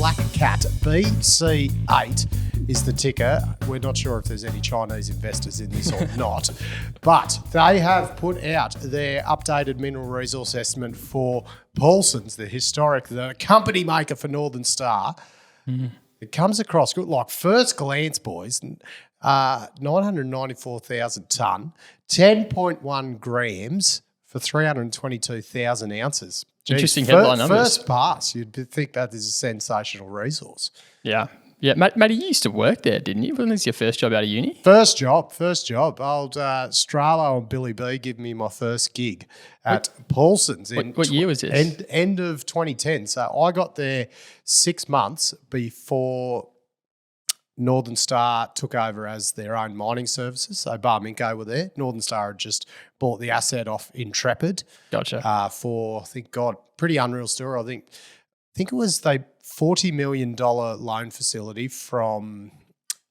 Black Cat. BC8 is the ticker. We're not sure if there's any Chinese investors in this or not, but they have put out their updated mineral resource estimate for Paulsens, the company maker for Northern Star. It comes across good, like first glance, boys, 994,000 tonne, 10.1 grams for 322,000 ounces. Interesting headline numbers. First pass, you'd think that is a sensational resource. Yeah. Yeah, Matty, you used to work there, didn't you? Wasn't this your first job out of uni? First job. Old Stralo and Billy B gave me my first gig at Paulsens. What year was this? End of 2010. So I got there 6 months before Northern Star took over as their own mining services. So Barminco were there. Northern Star had just bought the asset off Intrepid. Gotcha. For, pretty unreal story. I think it was $40 million loan facility from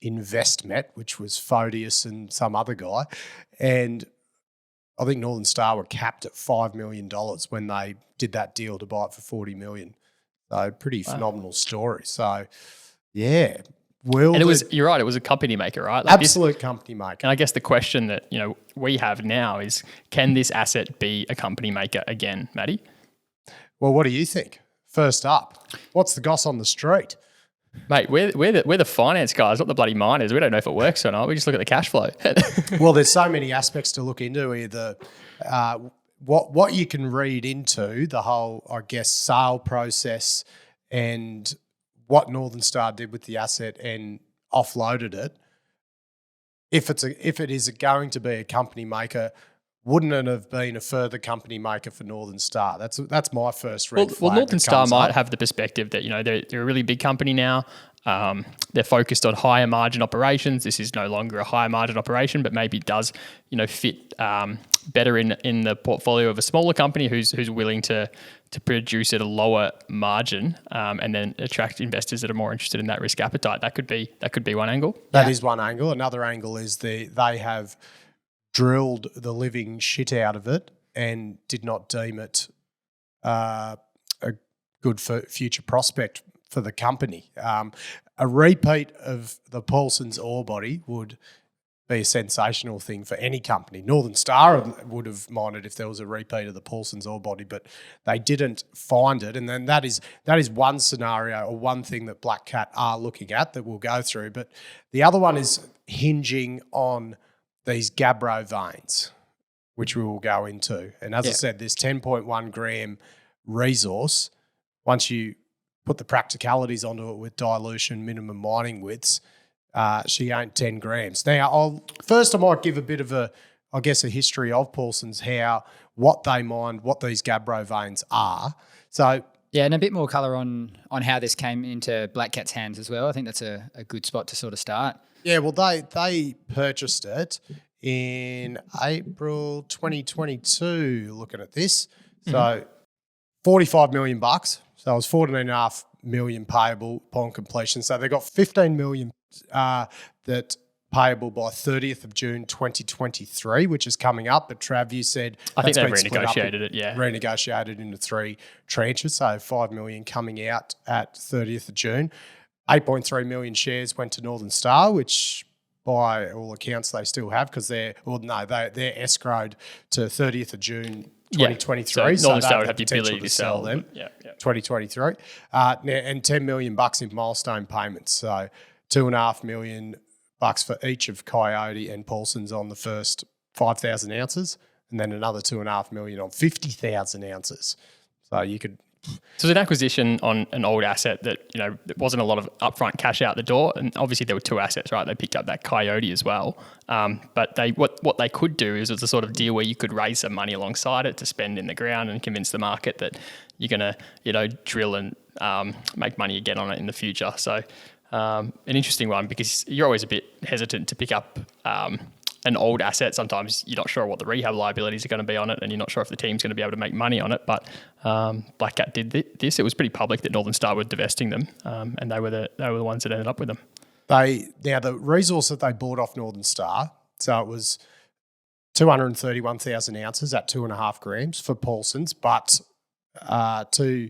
Investmet, which was Photius and some other guy. And I think Northern Star were capped at $5 million when they did that deal to buy it for $40 million. So pretty phenomenal story. So, yeah. You're right, it was a company maker, right? Absolute company maker. And I guess the question that we have now is, can this asset be a company maker again, Matty? Well, what do you think? First up, what's the goss on the street? Mate, we're the finance guys, not the bloody miners. We don't know if it works or not. We just look at the cash flow. Well, there's so many aspects to look into. Either what you can read into the whole, I guess, sale process and what Northern Star did with the asset and offloaded it. If it is going to be a company maker, wouldn't it have been a further company maker for Northern Star? That's my first red flag. Well, Northern Star might have the perspective that they're a really big company now. They're focused on higher margin operations. This is no longer a higher margin operation, but maybe does fit better in the portfolio of a smaller company who's willing to produce at a lower margin and then attract investors that are more interested in that risk appetite. That could be one angle. That is one angle. Another angle is they have drilled the living shit out of it and did not deem it a good future prospect for the company. A repeat of the Paulsens ore body would be a sensational thing for any company. Northern Star would have minded if there was a repeat of the Paulsens ore body, but they didn't find it. And then that is one scenario or one thing that Black Cat are looking at that we'll go through. But the other one is hinging on these gabbro veins, which we will go into. And as I said, this 10.1 gram resource, once you put the practicalities onto it with dilution, minimum mining widths, she ain't 10 grams. Now, I might give a bit of a history of Paulsens, what they mined, what these gabbro veins are. So yeah, and a bit more colour on how this came into Black Cat's hands as well. I think that's a good spot to sort of start. Yeah, well, they purchased it in April 2022, looking at this. So $45 million. So it was $14.5 million payable upon completion. So they got $15 million that payable by 30th of June 2023, which is coming up. But Trav, you said I think they've renegotiated it, yeah. Renegotiated into 3 tranches, so $5 million coming out at 30th of June. 8.3 million shares went to Northern Star, which by all accounts they still have because they're escrowed to 30th of June 2023. So Northern Star would have the ability to sell them. 2023. And $10 million in milestone payments. So $2.5 million for each of Coyote and Paulsens on the first 5,000 ounces, and then another $2.5 million on 50,000 ounces. So you could. So it's an acquisition on an old asset that, there wasn't a lot of upfront cash out the door. And obviously there were 2 assets, right? They picked up that Coyote as well. But what they could do is it's a sort of deal where you could raise some money alongside it to spend in the ground and convince the market that you're going to, drill and make money again on it in the future. So an interesting one because you're always a bit hesitant to pick up an old asset. Sometimes you're not sure what the rehab liabilities are going to be on it and you're not sure if the team's going to be able to make money on it. But Black Cat did this. It was pretty public that Northern Star were divesting them and they were the ones that ended up with them. Now, the resource that they bought off Northern Star, so it was 231,000 ounces at 2.5 grams for Paulsens, but to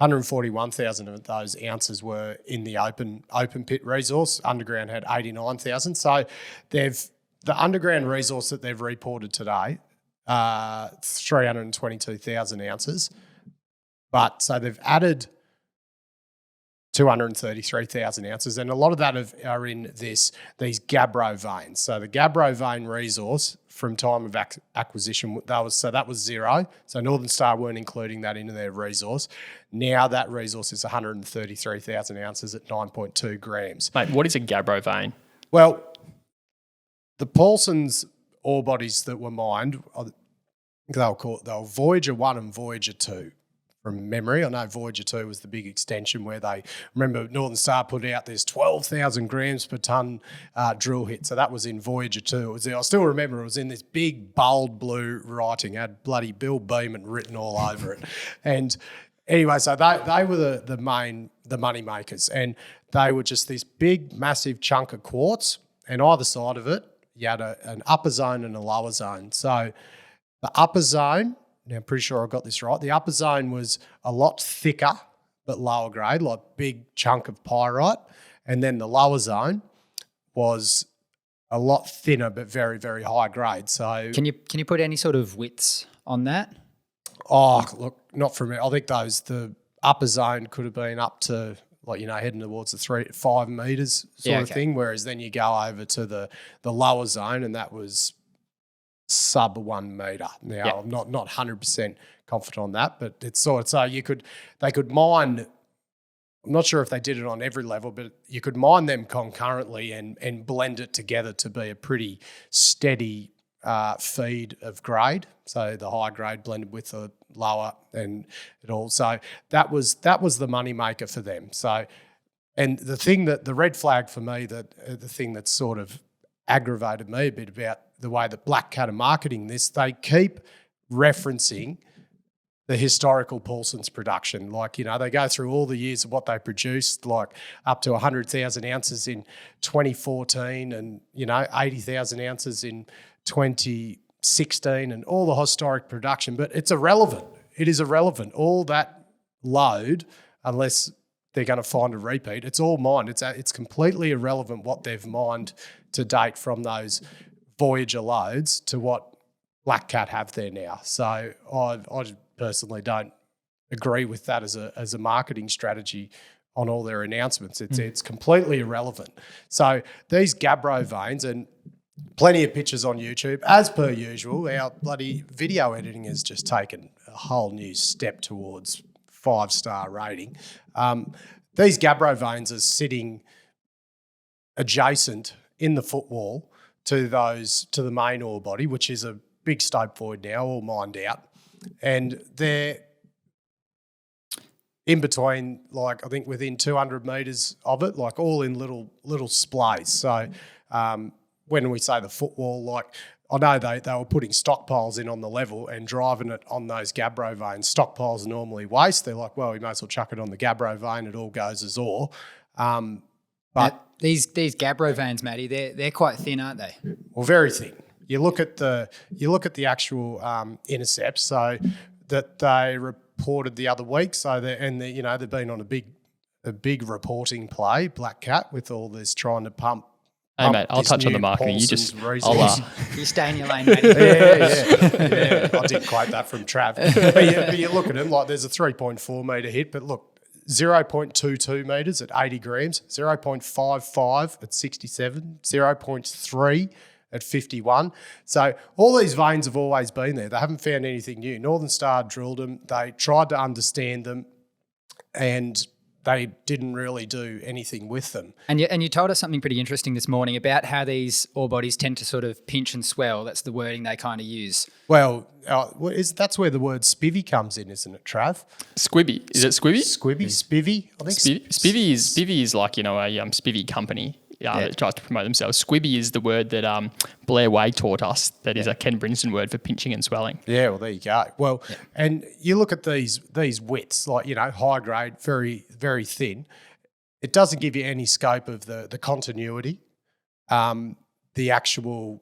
141,000 of those ounces were in the open pit resource. Underground had 89,000. So the underground resource that they've reported today, 322,000 ounces. But so they've added 233,000 ounces, and a lot of that are in these gabbro veins. So the gabbro vein resource from time of acquisition, that was zero. So Northern Star weren't including that into their resource. Now that resource is 133,000 ounces at 9.2 grams. Mate, what is a gabbro vein? Well, the Paulsens ore bodies that were mined, they were Voyager 1 and Voyager 2. From memory, I know Voyager 2 was the big extension where remember Northern Star put out this 12,000 grams per tonne drill hit. So that was in Voyager 2. I still remember it was in this big bold blue writing, had bloody Bill Beeman written all over it. And anyway, so they were the money makers, and they were just this big, massive chunk of quartz, and either side of it, you had an upper zone and a lower zone. So the upper zone, now I'm pretty sure I got this right, the upper zone was a lot thicker but lower grade, like big chunk of pyrite, and then the lower zone was a lot thinner but very, very high grade. So can you put any sort of widths on that? Oh, look, not from me. I think the upper zone could have been up to heading towards the 3 to 5 meters sort of thing, whereas then you go over to the lower zone and that was sub 1 meter. Now I'm not 100% confident on that, but it's sort of, so they could mine. I'm not sure if they did it on every level, but you could mine them concurrently and blend it together to be a pretty steady feed of grade. So the high grade blended with the lower and it all. So that was the money maker for them. So, and the red flag for me, the thing that sort of aggravated me a bit about the way that Black Cat are marketing this, they keep referencing the historical Paulsens production. They go through all the years of what they produced, like up to 100,000 ounces in 2014 and, 80,000 ounces in 2016 and all the historic production. But it's irrelevant. It is irrelevant. All that load, unless they're going to find a repeat, it's all mined. It's completely irrelevant what they've mined to date from those Voyager loads to what Black Cat have there now. So I personally don't agree with that as a marketing strategy on all their announcements. It's completely irrelevant. So these gabbro veins, and plenty of pictures on YouTube, as per usual, our bloody video editing has just taken a whole new step towards 5-star rating. These gabbro veins are sitting adjacent in the footwall to the main ore body, which is a big stope void now, all mined out. And they're in between, I think within 200 metres of it, all in little splays. So when we say the footwall, I know they were putting stockpiles in on the level and driving it on those gabbro veins. Stockpiles are normally waste. They're like, well, we may as well chuck it on the gabbro vein. It all goes as ore. But these gabbro veins, Matty, they're quite thin, aren't they? Well, very thin. You look at the actual intercepts, so that they reported the other week. So they've been on a big reporting play, Black Cat, with all this trying to pump. Hey mate, I'll touch on the marketing. You just, you stay in your lane, Matty. Yeah. I did quote that from Trav. But you look at them there's a 3.4 metre hit, but look. 0.22 metres at 80 grams, 0.55 at 67, 0.3 at 51. So all these veins have always been there. They haven't found anything new. Northern Star drilled them. They tried to understand them and they didn't really do anything with them. And you told us something pretty interesting this morning about how these ore bodies tend to sort of pinch and swell. That's the wording they kind of use. Well, that's where the word spivvy comes in, isn't it, Trav? Squibby. Is it squibby? Spivvy. I think spivvy is like, a spivvy company that tries to promote themselves. Squibby is the word that Blair Way taught us. That is a Ken Brinston word for pinching and swelling. Yeah, well, there you go. Well, and you look at these widths, high grade, very, very thin. It doesn't give you any scope of the continuity. The actual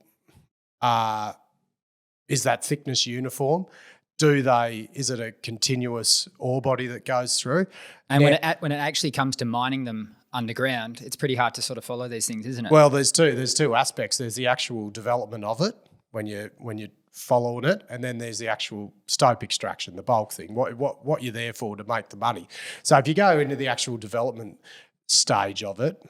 is that thickness uniform? is it a continuous ore body that goes through? And when it actually comes to mining them underground, it's pretty hard to sort of follow these things, isn't it? Well, there's two aspects. There's the actual development of it when you're following it, and then there's the actual stope extraction, the bulk thing, what you're there for to make the money. So if you go into the actual development stage of it,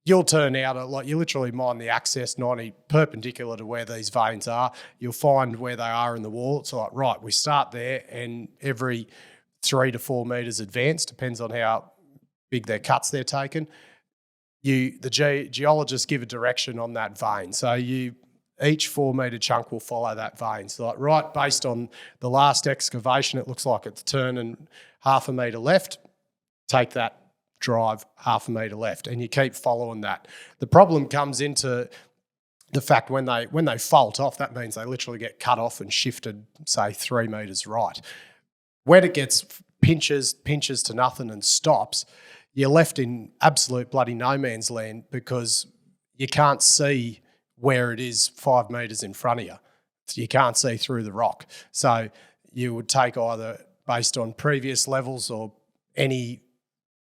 you'll turn out like you literally mine the access 90 perpendicular to where these veins are. You'll find where they are in the wall. It's like, right, we start there, and every 3 to 4 metres advance, depends on how big their cuts they're taking. The geologists give a direction on that vein. So each 4 metre chunk will follow that vein. So like, right, based on the last excavation, it looks like it's turning half a metre left, take that drive half a metre left, and you keep following that. The problem comes into the fact when they fault off, that means they literally get cut off and shifted, say, 3 metres right. When it gets pinches to nothing and stops, you're left in absolute bloody no man's land because you can't see where it is 5 metres in front of you. You can't see through the rock. So you would take either based on previous levels or any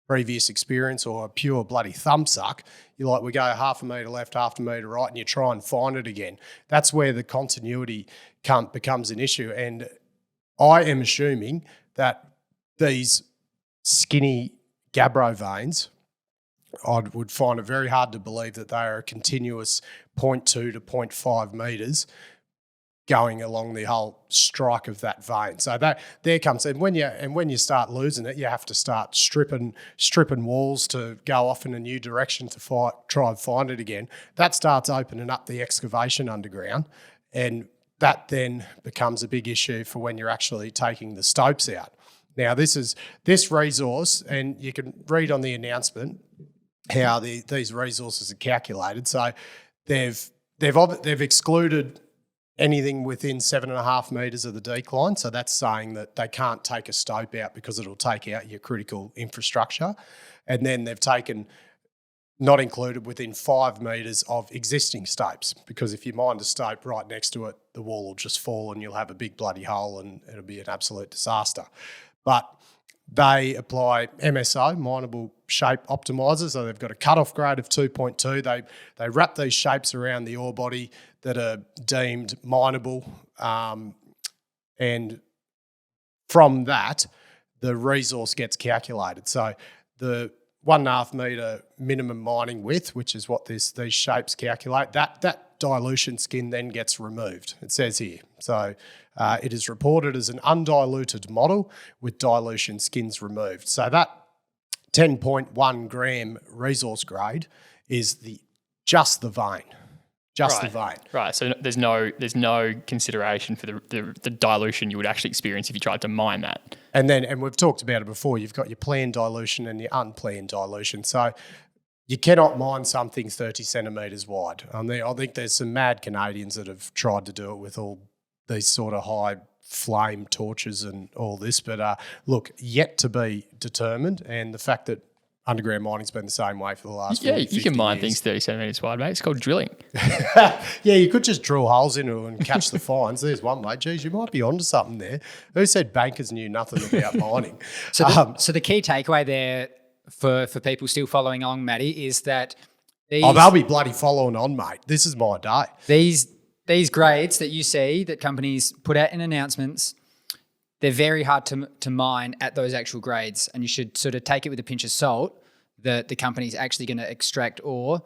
previous experience or a pure bloody thumb suck. You're like, we go half a metre left, half a metre right, and you try and find it again. That's where the continuity becomes an issue. And I am assuming that these skinny gabbro veins, I would find it very hard to believe that they are a continuous 0.2 to 0.5 metres going along the whole strike of that vein. So that there comes, and when you start losing it, you have to start stripping walls to go off in a new direction to try and find it again. That starts opening up the excavation underground, and that then becomes a big issue for when you're actually taking the stopes out. Now this resource, and you can read on the announcement how these resources are calculated. So they've excluded anything within 7.5 metres of the decline. So that's saying that they can't take a stope out because it'll take out your critical infrastructure. And then they've taken not included within 5 metres of existing stopes, because if you mine a stope right next to it, the wall will just fall and you'll have a big bloody hole and it'll be an absolute disaster. But they apply MSO, Minable Shape Optimizer, so they've got a cut-off grade of 2.2. They wrap these shapes around the ore body that are deemed mineable, and from that, the resource gets calculated. So the 1.5 metre minimum mining width, which is what these shapes calculate, that dilution skin then gets removed. It says here. So it is reported as an undiluted model with dilution skins removed. So that 10.1 gram resource grade is just the vein. The vein. Right. So there's no consideration for the dilution you would actually experience if you tried to mine that. And we've talked about it before, you've got your planned dilution and your unplanned dilution. So you cannot mine something 30 centimetres wide. I think there's some mad Canadians that have tried to do it with all these sort of high flame torches and all this. But look, yet to be determined. And the fact that underground mining's been the same way for the last 40, 50 you can mine years. things 30 centimetres wide, mate. It's called drilling. Yeah, you could just drill holes into it and catch the fines. There's one way. Geez, you might be onto something there. Who said bankers knew nothing about mining? So the key takeaway there for people still following along, Matty, is that they'll be bloody following on, mate. This is my day. These grades that you see that companies put out in announcements, they're very hard to mine at those actual grades, and you should sort of take it with a pinch of salt that the company's actually going to extract ore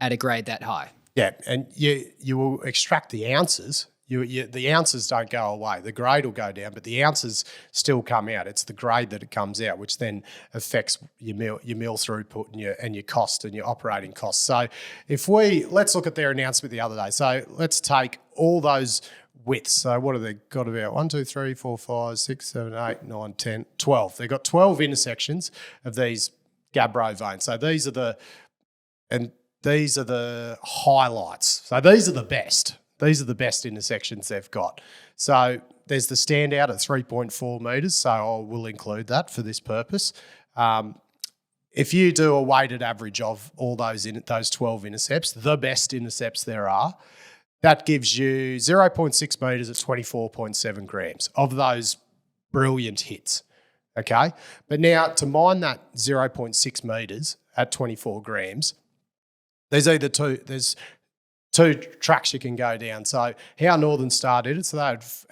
at a grade that high. Yeah, and you will extract the ounces. The ounces don't go away. The grade will go down, but the ounces still come out. It's the grade that it comes out, which then affects your mill throughput and your cost and your operating costs. So let's look at their announcement the other day. So let's take all those widths. So what have they got about? 1, 2, 3, 4, 5, 6, 7, 8, 9, 10, 12. They've got 12 intersections of these gabbro veins. So these are the highlights. So these are the best. These are the best intersections they've got. So there's the standout at 3.4 metres, so I will include that for this purpose. If you do a weighted average of all those 12 intercepts, the best intercepts there are, that gives you 0.6 metres at 24.7 grams of those brilliant hits. Okay, but now to mine that 0.6 metres at 24 grams, there's two tracks you can go down. So how Northern Star did it, so they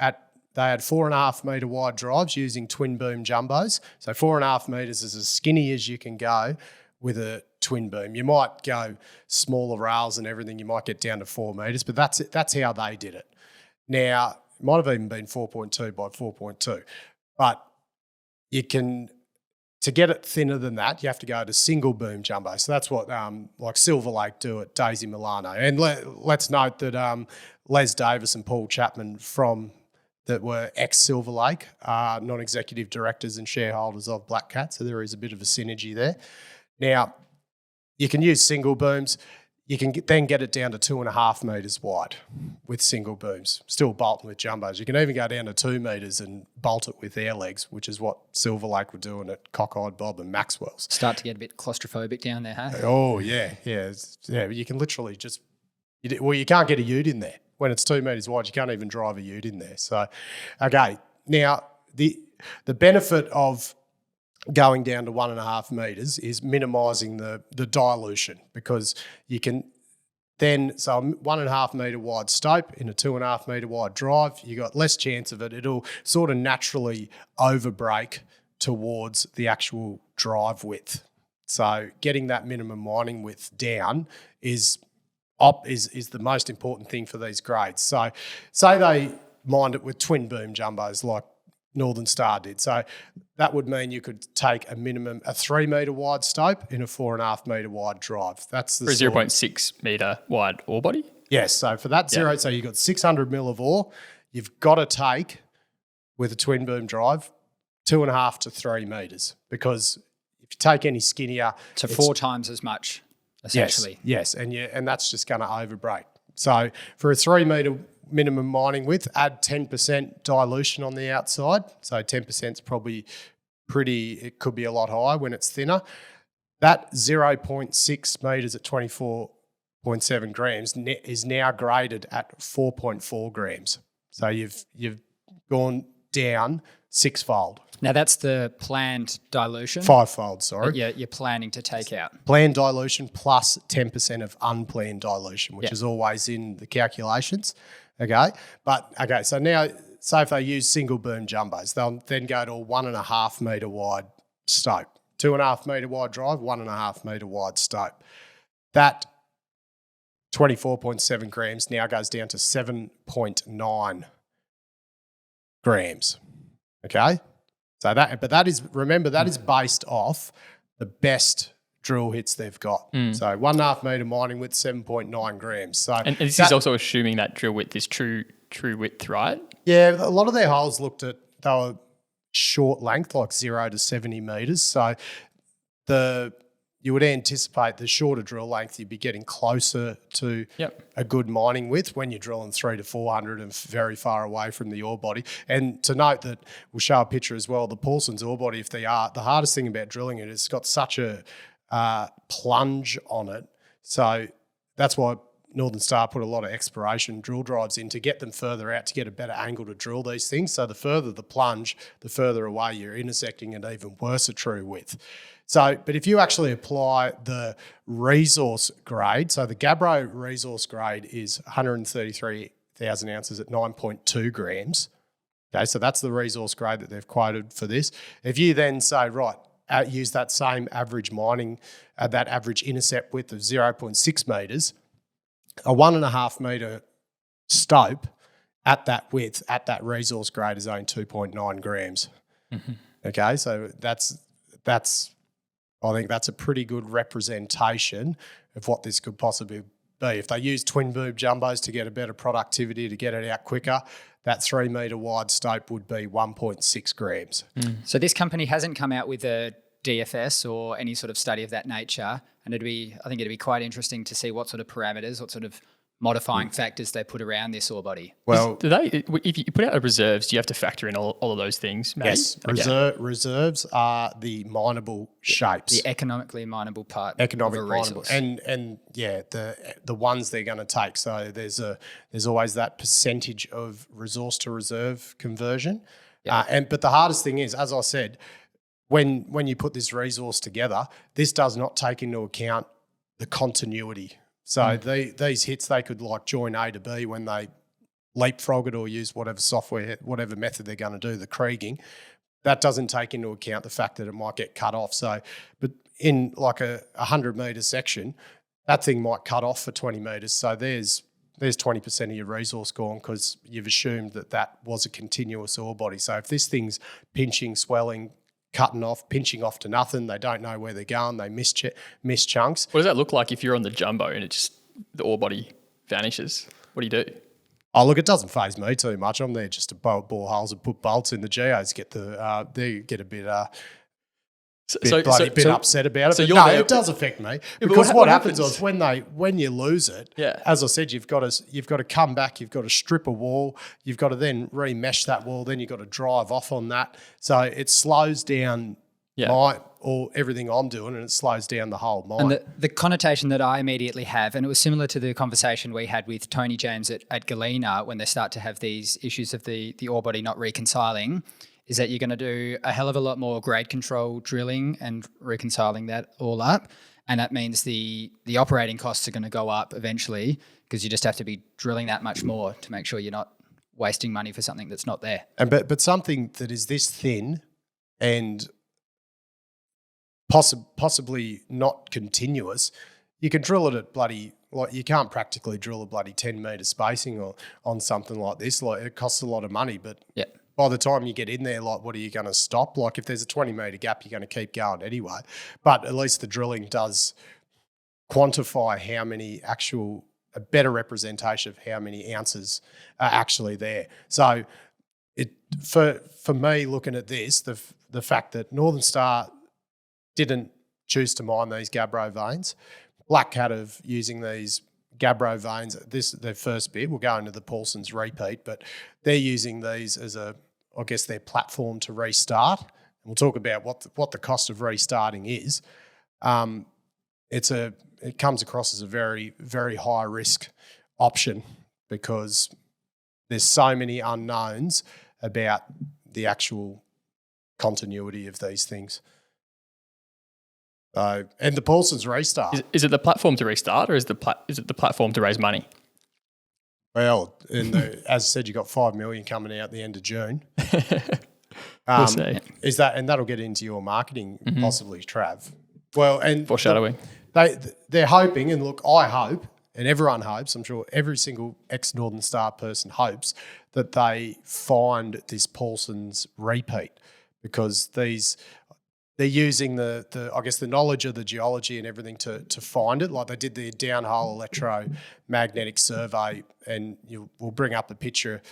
had 4.5 metre wide drives using twin boom jumbos. So 4.5 metres is as skinny as you can go with a twin boom. You might go smaller rails and everything. You might get down to 4 metres, but that's how they did it. Now, it might have even been 4.2 by 4.2, but you can, to get it thinner than that, you have to go to single boom jumbo. So that's what like Silver Lake do at Daisy Milano. And let's note that Les Davis and Paul Chapman that were ex-Silver Lake are non-executive directors and shareholders of Black Cat, so there is a bit of a synergy there. Now, you can use single booms. You can then get it down to 2.5 metres wide with single booms, still bolting with jumbos. You can even go down to 2 metres and bolt it with air legs, which is what Silver Lake were doing at Cockeyed Bob and Maxwell's. Start to get a bit claustrophobic down there, huh? Oh, yeah. You can literally you can't get a ute in there. When it's 2 metres wide, you can't even drive a ute in there. So, okay. Now, the benefit of going down to 1.5 metres is minimising the dilution, because you can then, so a 1.5 metre wide stope in a 2.5 metre wide drive, you got less chance of it. It'll sort of naturally overbreak towards the actual drive width. So getting that minimum mining width down is the most important thing for these grades. So say they mined it with twin boom jumbos like Northern Star did. So that would mean you could take a 3 metre wide stope in a 4.5 metre wide drive. That's the for a 0.6 metre wide ore body? Yes. So for that zero, so you've got 600 mil of ore, you've got to take, with a twin boom drive, 2.5 to 3 metres, because if you take any skinnier... So 4 times as much, essentially. Yes, and that's just going to overbreak. So for a 3 metre minimum mining width, add 10% dilution on the outside. So 10% is probably it could be a lot higher when it's thinner. That 0.6 metres at 24.7 grams is now graded at 4.4 grams. So you've gone down 6-fold. Now that's the planned dilution. 5-fold, sorry. Yeah, you're planning to take out. Planned dilution plus 10% of unplanned dilution, which is always in the calculations. Okay, so now, say if they use single boom jumbos, they'll then go to a 1.5 metre wide stope, 2.5 metre wide drive, 1.5 metre wide stope. That 24.7 grams now goes down to 7.9 grams. Okay, so that is based off the best drill hits they've got. So 1.5 metre mining width, 7.9 grams. So and this is also assuming that drill width is true width, right? Yeah, a lot of their holes they were short length, like 0 to 70 metres. So you would anticipate the shorter drill length, you'd be getting closer to a good mining width when you're drilling 300 to 400 and very far away from the ore body. And to note that, we'll show a picture as well, the Paulsens ore body, the hardest thing about drilling it is it's got such a plunge on it. So that's why Northern Star put a lot of exploration drill drives in to get them further out, to get a better angle to drill these things. So the further the plunge, the further away you're intersecting, and even worse a true width. So, but if you actually apply the resource grade, so the Gabbro resource grade is 133,000 ounces at 9.2 grams. Okay, so that's the resource grade that they've quoted for this. If you then say, right, use that same average mining, that average intercept width of 0.6 metres, a 1.5 metre stope at that width, at that resource grade, is only 2.9 grams. Mm-hmm. Okay, so I think that's a pretty good representation of what this could possibly be. If they use twin boom jumbos to get a better productivity, to get it out quicker, that 3 metre wide stope would be 1.6 grams. So this company hasn't come out with a DFS or any sort of study of that nature, and I think it'd be quite interesting to see what sort of parameters, what sort of modifying factors they put around this ore body. Well, if you put out a reserves, do you have to factor in all of those things? Maybe? yes, Okay. reserves are the mineable shapes. The economically mineable part Economic of a mineable, resource. and yeah, the ones they're going to take. So there's always that percentage of resource to reserve conversion, but the hardest thing is, as I said, when you put this resource together, this does not take into account the continuity. So these hits, they could like join A to B when they leapfrog it or use whatever software, whatever method they're going to do, the kriging. That doesn't take into account the fact that it might get cut off. So, but in like a 100-metre section, that thing might cut off for 20 metres. So there's 20% of your resource gone because you've assumed that was a continuous ore body. So if this thing's pinching, swelling, cutting off, pinching off to nothing, they don't know where they're going, they miss chunks. What does that look like if you're on the jumbo and the ore body vanishes? What do you do? Oh, look, it doesn't faze me too much. I'm there just to bore holes and put bolts in. The geos get they get a bit upset about it. So But no, it does affect me because what happens is when you lose it, as I said, you've got to come back. You've got to strip a wall. You've got to then remesh that wall. Then you've got to drive off on that. So it slows down everything I'm doing, and it slows down the whole mine. And the connotation that I immediately have, and it was similar to the conversation we had with Tony James at Galena when they start to have these issues of the ore body not reconciling, is that you're going to do a hell of a lot more grade control drilling and reconciling that all up. And that means the operating costs are going to go up eventually because you just have to be drilling that much more to make sure you're not wasting money for something that's not there. And but something that is this thin and possibly not continuous, you can drill it at bloody, like you can't practically drill a bloody 10-metre spacing or on something like this. Like it costs a lot of money, but by the time you get in there, like what are you going to stop? Like if there's a 20-metre gap, you're going to keep going anyway. But at least the drilling does quantify how many a better representation of how many ounces are actually there. So for me, looking at this, the fact that Northern Star didn't choose to mine these gabbro veins, Black Cat of using these gabbro veins, their first bit, we'll go into the Paulsens repeat, but they're using these as their platform to restart. And we'll talk about what the cost of restarting is. It comes across as a very, very high risk option because there's so many unknowns about the actual continuity of these things. And the Paulsens restart. Is it the platform to restart, or is it the platform to raise money? Well, as I said, you got 5 million coming out at the end of June. We'll see. Is that, and that'll get into your marketing, possibly, Trav. Well, and foreshadowing. They're hoping, and look, I hope, and everyone hopes. I'm sure every single ex-Northern Star person hopes that they find this Paulsens repeat because they're using the knowledge of the geology and everything to find it. Like they did the downhole electromagnetic survey, and we'll bring up a picture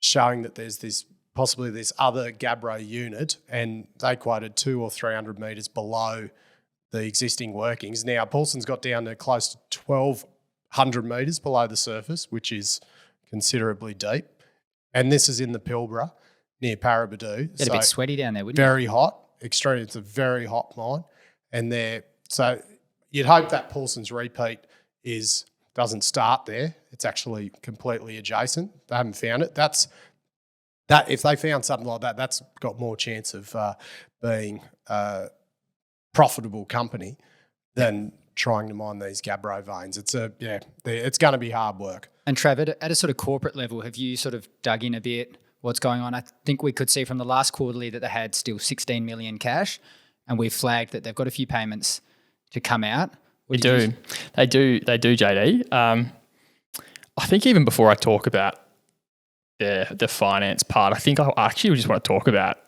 showing that there's possibly this other gabbro unit, and they quoted 200 or 300 metres below the existing workings. Now, Paulsens got down to close to 1,200 metres below the surface, which is considerably deep. And this is in the Pilbara near Parabadoo. It's a bit sweaty down there, wouldn't it? Very hot. Extreme. It's a very hot mine, and so you'd hope that Paulsens repeat doesn't start there. It's actually completely adjacent. They haven't found it. That if they found something like that, that's got more chance of being a profitable company than trying to mine these gabbro veins. It's going to be hard work. And Trav, at a sort of corporate level, have you sort of dug in a bit? What's going on? I think we could see from the last quarterly that they had still 16 million cash, and we've flagged that they've got a few payments to come out. They do, JD. I think even before I talk about the finance part, I think I actually just want to talk about,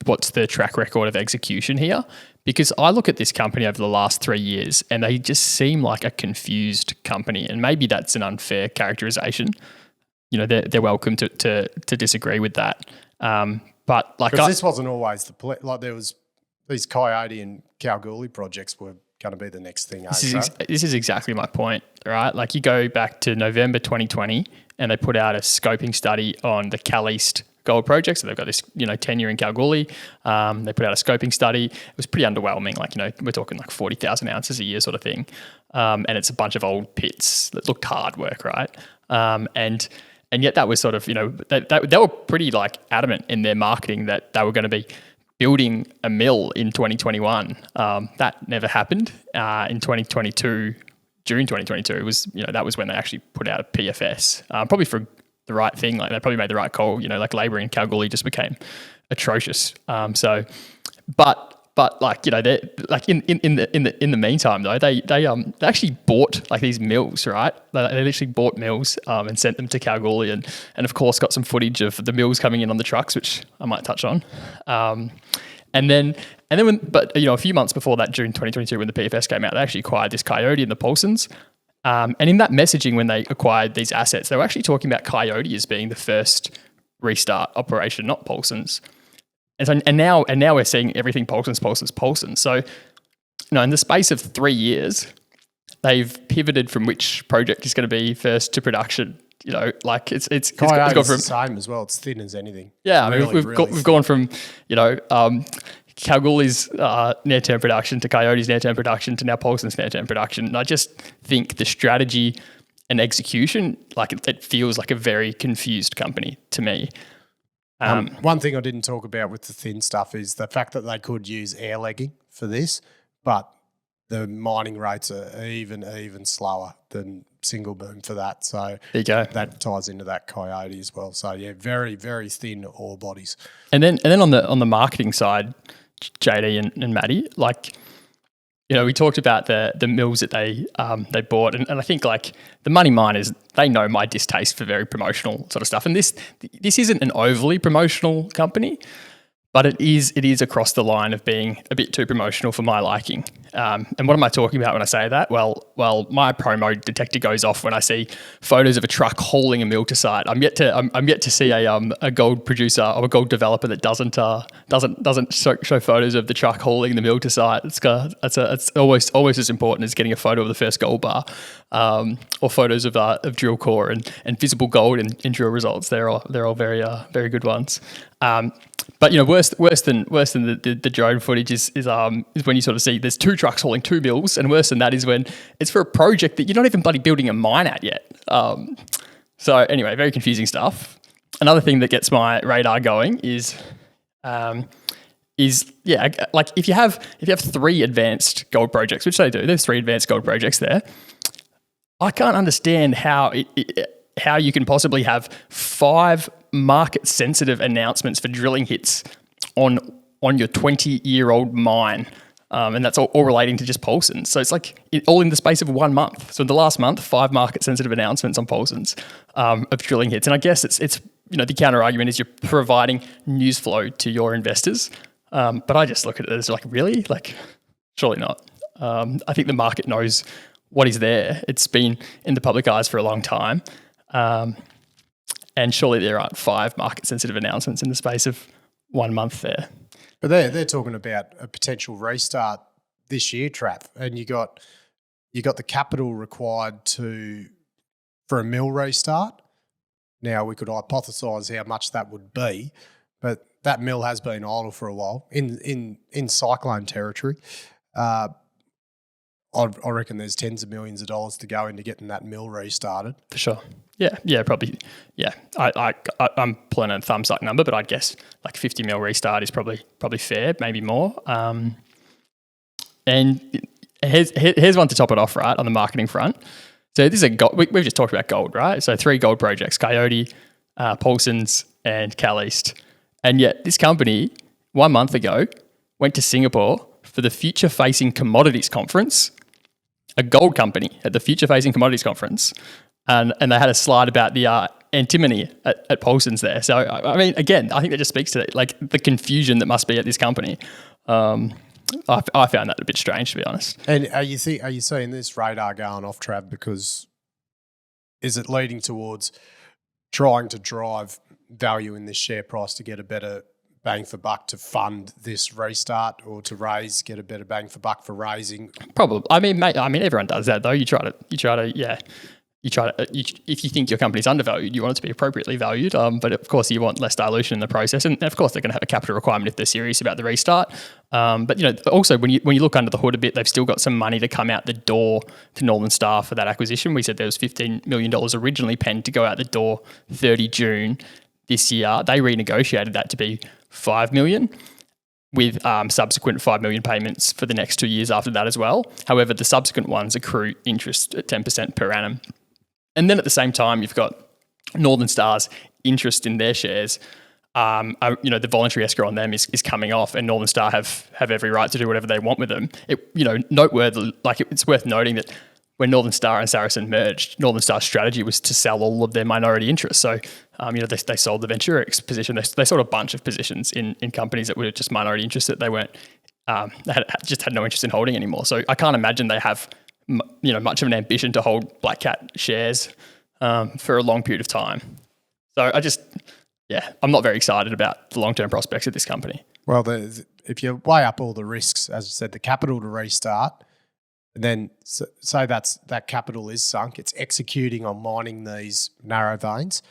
what's the track record of execution here? Because I look at this company over the last 3 years and they just seem like a confused company, and maybe that's an unfair characterization. They're welcome to disagree with that. But because this wasn't always the like there was these Coyote and Kalgoorlie projects were going to be the next thing. This is exactly my point, right? Like you go back to November 2020 and they put out a scoping study on the Cal East gold project. So they've got this, tenure in Kalgoorlie. They put out a scoping study. It was pretty underwhelming. Like, we're talking like 40,000 ounces a year sort of thing. And it's a bunch of old pits that looked hard work, right? And yet that was sort of, they were pretty like adamant in their marketing that they were going to be building a mill in 2021. That never happened. In 2022, during 2022, it was, that was when they actually put out a PFS, probably for the right thing. Like they probably made the right call. Like labour in Kalgoorlie just became atrocious. But like they like in the meantime though they actually bought like these mills, right? They literally bought mills and sent them to Kalgoorlie and of course got some footage of the mills coming in on the trucks, which I might touch on. And then a few months before that, June 2022, when the PFS came out, they actually acquired this Coyote and the Paulsens. And in that messaging, when they acquired these assets, they were actually talking about Coyote as being the first restart operation, not Paulsens. And now we're seeing everything Paulsens. So, in the space of 3 years, they've pivoted from which project is going to be first to production. Like it's gone from the same as well. It's thin as anything. Yeah, we've gone from Kalgoorlie's near-term production to Coyote's near-term production to now Paulsens' near-term production. And I just think the strategy and execution, like it feels like a very confused company to me. One thing I didn't talk about with the thin stuff is the fact that they could use air legging for this, but the mining rates are even slower than single boom for that. So there you go. That ties into that Coyote as well. So yeah, very, very thin ore bodies. And then on the marketing side, JD and Maddie, like, we talked about the mills that they bought, and I think like the money miners, they know my distaste for very promotional sort of stuff. And this isn't an overly promotional company, but it is across the line of being a bit too promotional for my liking. And what am I talking about when I say that? Well, my promo detector goes off when I see photos of a truck hauling a mill to site. I'm yet to see a gold producer or a gold developer that doesn't show photos of the truck hauling the mill to site. It's always as important as getting a photo of the first gold bar, or photos of drill core and visible gold in drill results. They're all very very good ones. But worse than the drone footage is when you sort of see there's two trucks hauling two mills, and worse than that is when it's for a project that you're not even bloody building a mine at yet. So anyway, very confusing stuff. Another thing that gets my radar going is like if you have 3 advanced gold projects, which they do, there's 3 advanced gold projects there. I can't understand how you can possibly have 5 market-sensitive announcements for drilling hits on your 20-year-old mine, and that's all relating to just Paulsens. So it's like all in the space of 1 month. So in the last month, 5 market-sensitive announcements on Paulsens of drilling hits. And I guess it's the counter-argument is you're providing news flow to your investors. But I just look at it as like, really? Like, surely not. I think the market knows what is there. It's been in the public eyes for a long time. And surely there aren't 5 market-sensitive announcements in the space of 1 month there. But they're talking about a potential restart this year, Trav, and you got the capital required for a mill restart. Now we could hypothesise how much that would be, but that mill has been idle for a while in cyclone territory. I reckon there's tens of millions of dollars to go into getting that mill restarted. For sure. Yeah, probably. Yeah, I'm pulling a thumbs up number, but I'd guess like 50 mil restart is probably fair, maybe more. And here's one to top it off, right, on the marketing front. So this is we've just talked about gold, right? So 3 gold projects: Coyote, Paulsens, and Cal East. And yet this company 1 month ago went to Singapore for the Future Facing Commodities Conference, a gold company at the Future Facing Commodities Conference. And they had a slide about the antimony at Paulsens there. So, I mean, again, I think that just speaks to like the confusion that must be at this company. I found that a bit strange, to be honest. And are you seeing this radar going off, Trav, because is it leading towards trying to drive value in this share price to get a better bang for buck to fund this restart or to get a better bang for buck for raising? Probably. I mean, mate, everyone does that though. If you think your company's undervalued, you want it to be appropriately valued. But of course, you want less dilution in the process, and of course, they're going to have a capital requirement if they're serious about the restart. But also when you look under the hood a bit, they've still got some money to come out the door to Northern Star for that acquisition. We said there was $15 million originally penned to go out the door 30 June this year. They renegotiated that to be $5 million. With subsequent $5 million payments for the next 2 years after that as well. However, the subsequent ones accrue interest at 10% per annum. And then at the same time, you've got Northern Star's interest in their shares. The voluntary escrow on them is coming off, and Northern Star have every right to do whatever they want with them. It's worth noting that when Northern Star and Saracen merged, Northern Star's strategy was to sell all of their minority interests. So, they sold the Venturex position. They sold a bunch of positions in companies that were just minority interests that they weren't, just had no interest in holding anymore. So I can't imagine they have, much of an ambition to hold Black Cat shares for a long period of time. So I'm not very excited about the long-term prospects of this company. Well, if you weigh up all the risks, as I said, the capital to restart, and then say that capital is sunk, it's executing on mining these narrow veins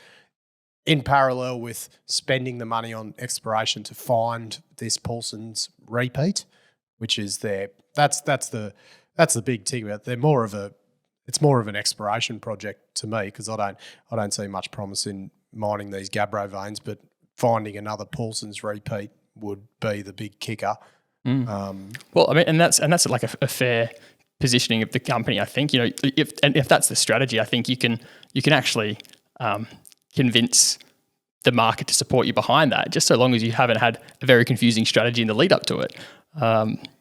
in parallel with spending the money on exploration to find this Paulsens repeat, which is that's the big thing about it. It's more of an exploration project to me, because I don't see much promise in mining these gabbro veins, but finding another Paulsens repeat would be the big kicker. And that's like a fair positioning of the company. I think, if that's the strategy, I think you can actually convince the market to support you behind that, just so long as you haven't had a very confusing strategy in the lead up to it.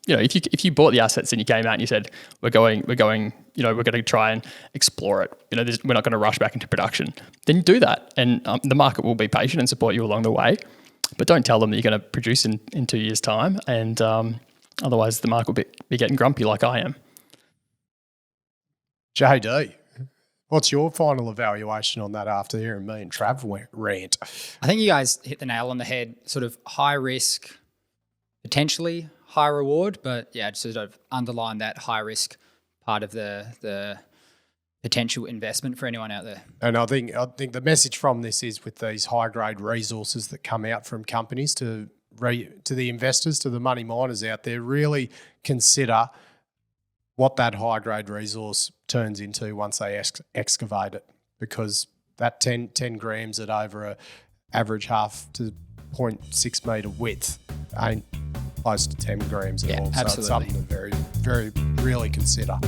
If you bought the assets and you came out and you said, we're going to try and explore it, we're not going to rush back into production, then do that, and the market will be patient and support you along the way. But don't tell them that you're going to produce in 2 years' time, and otherwise the market will be getting grumpy like I am. JD, what's your final evaluation on that after hearing me and Trav rant? I think you guys hit the nail on the head. Sort of high risk, potentially high reward, but yeah, just sort of underline that high risk part of the potential investment for anyone out there. And I think the message from this is, with these high grade resources that come out from companies to the investors, to the money miners out there, really consider what that high grade resource turns into once they excavate it, because that 10 grams at over a average half to 0.6 metre width ain't close to 10 grams at all. Absolutely. So it's something to very, very really consider.